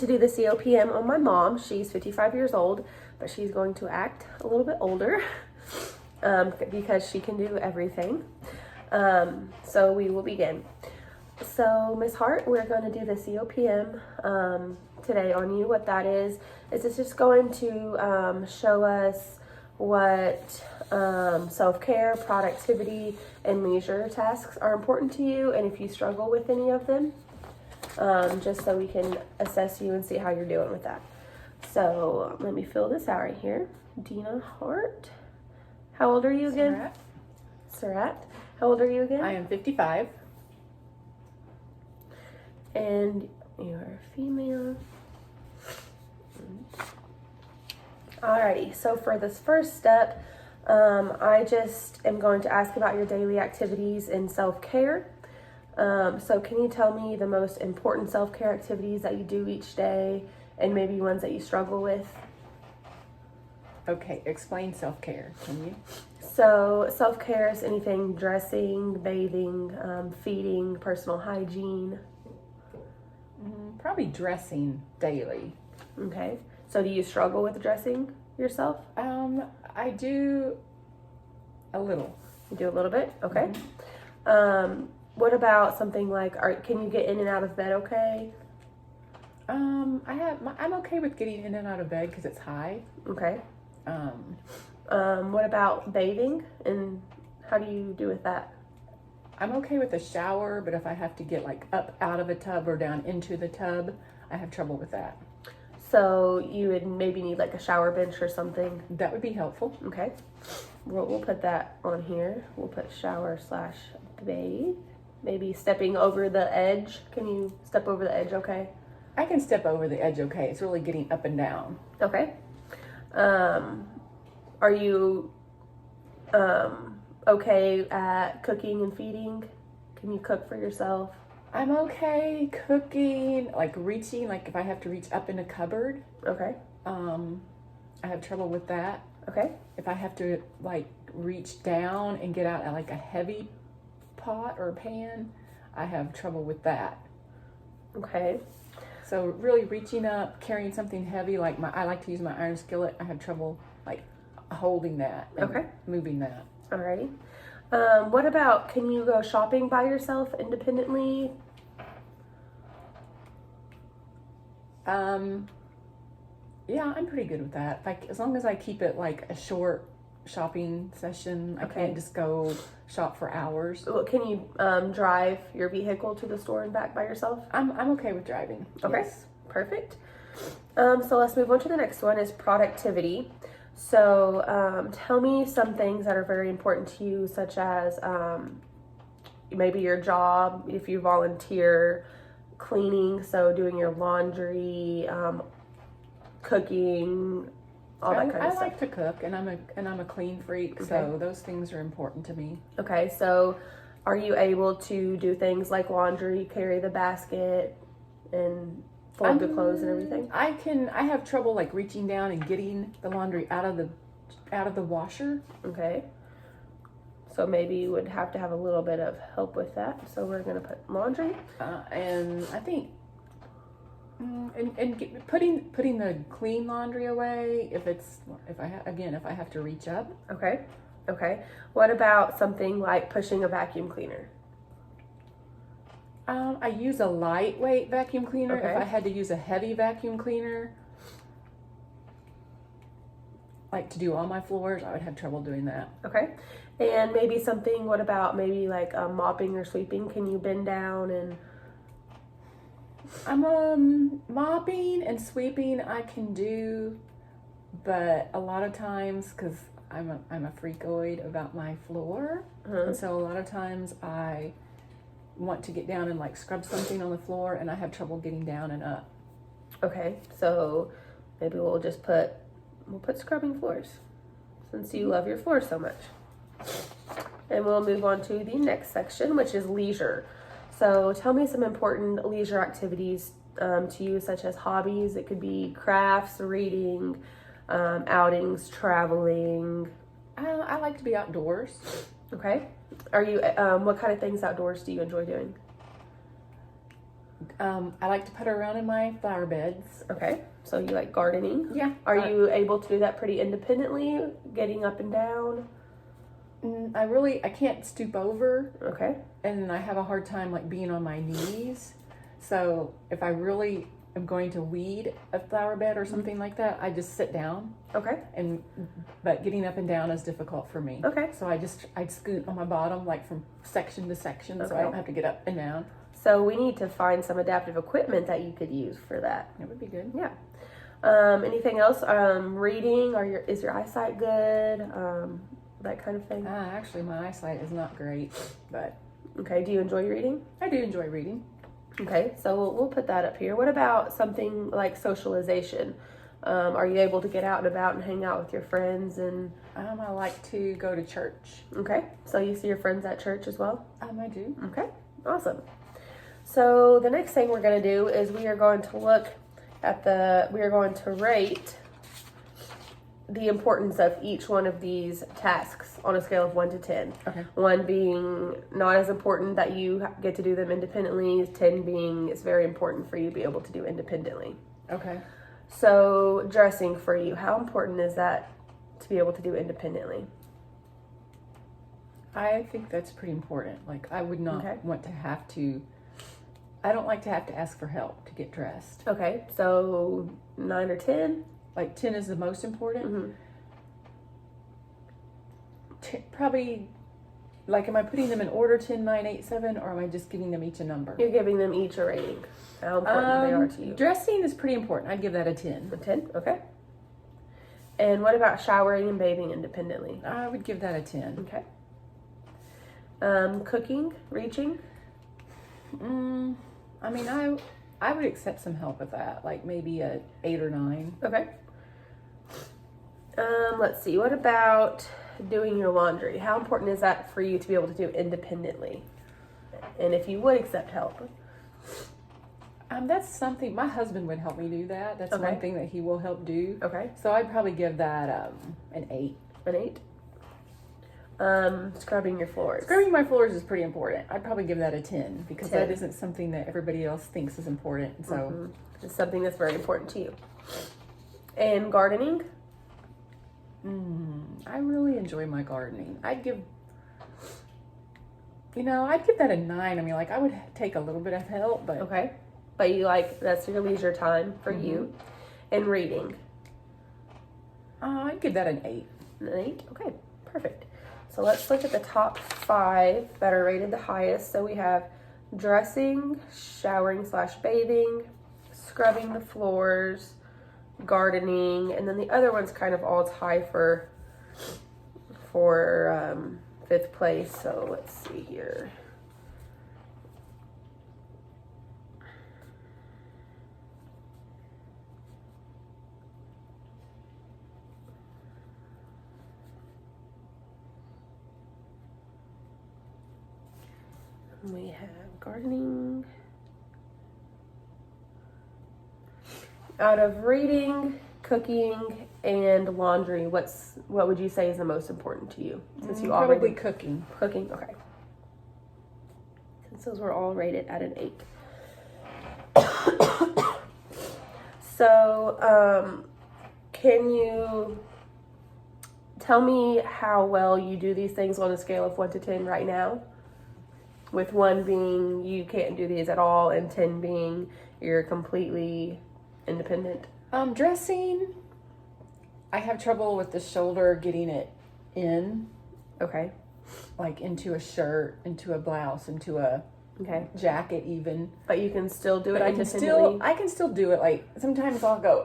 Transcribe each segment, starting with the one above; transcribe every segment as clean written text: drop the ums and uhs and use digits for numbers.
To do the COPM on my mom. She's 55 years old, but she's going to act a little bit older because she can do everything. So we will begin. So Miss Hart, we're going to do the COPM today on you. What that is it's just going to show us what self-care, productivity, and leisure tasks are important to you, and if you struggle with any of them. Just so we can assess you and see how you're doing with that. So let me fill this out right here. Dina Hart. How old are you again? Surratt. How old are you again? I am 55. And you're a female. Alrighty, so for this first step, I just am going to ask about your daily activities in self-care. So can you tell me the most important self-care activities that you do each day and maybe ones that you struggle with? Okay, explain self-care, can you? So self-care is anything dressing, bathing, feeding, personal hygiene. Probably dressing daily. Okay. So do you struggle with dressing yourself? I do a little. You do a little bit? Okay. Mm-hmm. What about something like, can you get in and out of bed okay? I'm okay with getting in and out of bed because it's high. Okay. What about bathing, and how do you do with that? I'm okay with a shower, but if I have to get like up out of a tub or down into the tub, I have trouble with that. So you would maybe need like a shower bench or something? That would be helpful. Okay. We'll put that on here. We'll put shower/bathe. Maybe stepping over the edge. Can you step over the edge okay? I can step over the edge okay. It's really getting up and down. Okay. Are you okay at cooking and feeding? Can you cook for yourself? I'm okay cooking, like reaching, like if I have to reach up in a cupboard. Okay. I have trouble with that. Okay. If I have to like reach down and get out at like a heavy pot or pan, I have trouble with that. Okay. So really reaching up, carrying something heavy, like I like to use my iron skillet. I have trouble like holding that and moving that. Alrighty. What about, can you go shopping by yourself independently? Yeah, I'm pretty good with that. Like as long as I keep it like a short shopping session, I can't just go shop for hours. Can you drive your vehicle to the store and back by yourself? I'm okay with driving. Okay, yes. Perfect. So let's move on to the next one, is productivity. So tell me some things that are very important to you, such as maybe your job, if you volunteer, cleaning, so doing your laundry, cooking, all that kind of stuff. I like to cook, and I'm a clean freak, so those things are important to me. Okay, so are you able to do things like laundry, carry the basket, and fold the clothes and everything? I have trouble like reaching down and getting the laundry out of the washer. Okay. So maybe you would have to have a little bit of help with that. So we're gonna put laundry. And I think putting the clean laundry away if I have to reach up. Okay. Okay. What about something like pushing a vacuum cleaner? I use a lightweight vacuum cleaner. Okay. If I had to use a heavy vacuum cleaner, like to do all my floors, I would have trouble doing that. Okay. And maybe something, what about maybe like mopping or sweeping? Can you bend down and... Mopping and sweeping I can do, but a lot of times, because I'm a freakoid about my floor, and so a lot of times I want to get down and like scrub something on the floor, and I have trouble getting down and up. Okay, so maybe we'll put scrubbing floors, since you love your floor so much. And we'll move on to the next section, which is leisure. So tell me some important leisure activities to you, such as hobbies. It could be crafts, reading, outings, traveling. I like to be outdoors. Okay. Are you, what kind of things outdoors do you enjoy doing? I like to putter around in my flower beds. Okay, so you like gardening? Yeah. Are you able to do that pretty independently, getting up and down? I can't stoop over. Okay. And I have a hard time like being on my knees. So if I really am going to weed a flower bed or something like that, I just sit down. Okay. But getting up and down is difficult for me. Okay. So I'd scoot on my bottom like from section to section, so I don't have to get up and down. So we need to find some adaptive equipment that you could use for that. That would be good. Yeah. Anything else? Reading? Is your eyesight good? That kind of thing. Actually, my eyesight is not great, but okay. Do you enjoy reading? I do enjoy reading. Okay, so we'll put that up here. What about something like socialization? Are you able to get out and about and hang out with your friends? And I like to go to church. Okay, so you see your friends at church as well? I do. Okay, awesome. So the next thing we're going to do is we are going to rate the importance of each one of these tasks on a scale of 1 to 10. Okay. 1 being not as important that you get to do them independently, 10 being it's very important for you to be able to do independently. Okay. So dressing for you, how important is that to be able to do independently? I think that's pretty important. Like I would not want to have to, I don't like to have to ask for help to get dressed. Okay, so 9 or 10? Like 10 is the most important. Mm-hmm. Probably, like, am I putting them in order 10, 9, 8, 7, or am I just giving them each a number? You're giving them each a rating. How important they are to you. Dressing is pretty important. I'd give that a 10. A 10? Okay. And what about showering and bathing independently? I would give that a 10. Okay. Cooking, reaching? I mean, I would accept some help with that, like maybe a 8 or 9. Okay. Let's see. What about doing your laundry? How important is that for you to be able to do independently? And if you would accept help? That's something, my husband would help me do that. That's one thing that he will help do. Okay. So I'd probably give that an 8. An 8? Scrubbing your floors. Scrubbing my floors is pretty important. I'd probably give that a 10 because that isn't something that everybody else thinks is important. So it's something that's very important to you. And gardening? I really enjoy my gardening. I'd give that a 9. I mean, like I would take a little bit of help, but okay. But you that's your leisure time for you. And reading? I'd give that an 8. An 8? Okay, perfect. So let's look at the top 5 that are rated the highest. So we have dressing, showering/bathing, scrubbing the floors, gardening, and then the other one's kind of all tie for 5th place. So let's see here. We have gardening. Out of reading, cooking, and laundry, what would you say is the most important to you? Since you probably cooking. Cooking, okay. Since those were all rated at an 8. So, can you tell me how well you do these things on a scale of 1 to 10 right now? With 1 being you can't do these at all, and 10 being you're completely independent. Dressing, I have trouble with the shoulder getting it in. Okay. Like into a shirt, into a blouse, into a jacket even. But you can still do it I independently? can still do it. Like sometimes I'll go,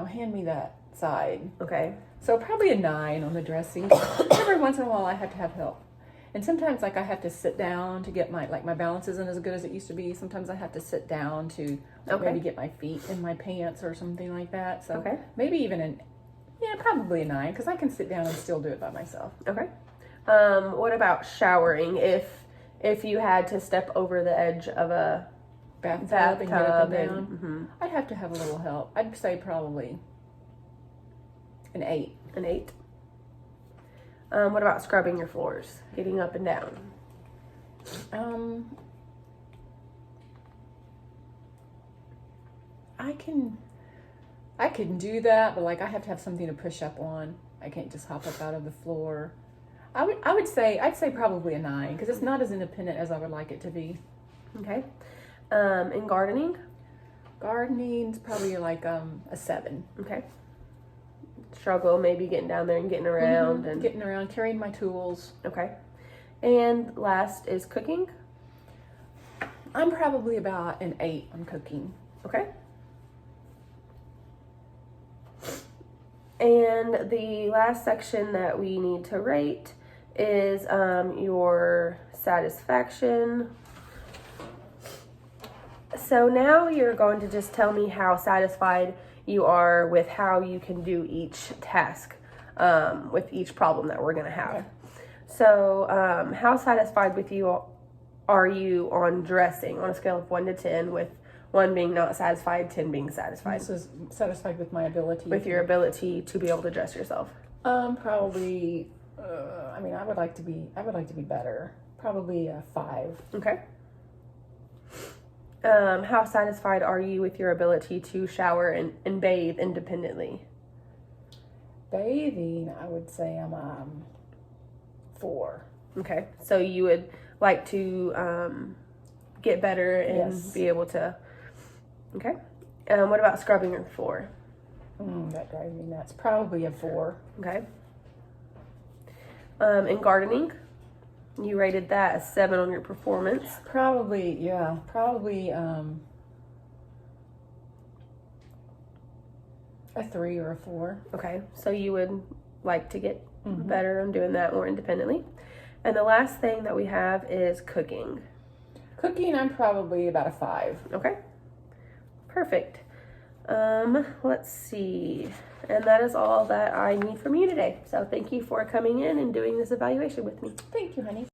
hand me that side. Okay. So probably a 9 on the dressing. Every once in a while I have to have help. And sometimes, like, I have to sit down to get my balance isn't as good as it used to be. Sometimes I have to sit down to maybe get my feet in my pants or something like that. So maybe even probably a 9 because I can sit down and still do it by myself. Okay. What about showering? If you had to step over the edge of a bathtub and get up and down, I'd have to have a little help. I'd say probably an 8. An 8. What about scrubbing your floors, getting up and down? I can do that, but like I have to have something to push up on. I can't just hop up out of the floor. I'd say probably a 9 because it's not as independent as I would like it to be. Okay. In gardening? Gardening's probably like a 7. Okay. Struggle maybe getting down there and getting around and getting around, carrying my tools. Okay. And last is cooking. I'm probably about an 8 on cooking. Okay. And the last section that we need to rate is your satisfaction. So now you're going to just tell me how satisfied you are with how you can do each task, with each problem that we're going to have. Okay. So how satisfied with you are you on dressing on a scale of 1 to 10, with 1 being not satisfied, 10 being satisfied? This is satisfied with my ability. With your ability to be able to dress yourself. Probably. I mean, I would like to be better. Probably a 5. Okay. How satisfied are you with your ability to shower and bathe independently? Bathing, I would say I'm 4. Okay. So you would like to get better and Yes. be able to. Okay. What about scrubbing your floor? That drives me nuts. Probably a 4. Okay. In gardening, you rated that a 7 on your performance. Probably, yeah. Probably a 3 or a 4. Okay. So you would like to get better on doing that more independently. And the last thing that we have is cooking. Cooking, I'm probably about a 5. Okay. Perfect. Let's see. And that is all that I need from you today. So thank you for coming in and doing this evaluation with me. Thank you, honey.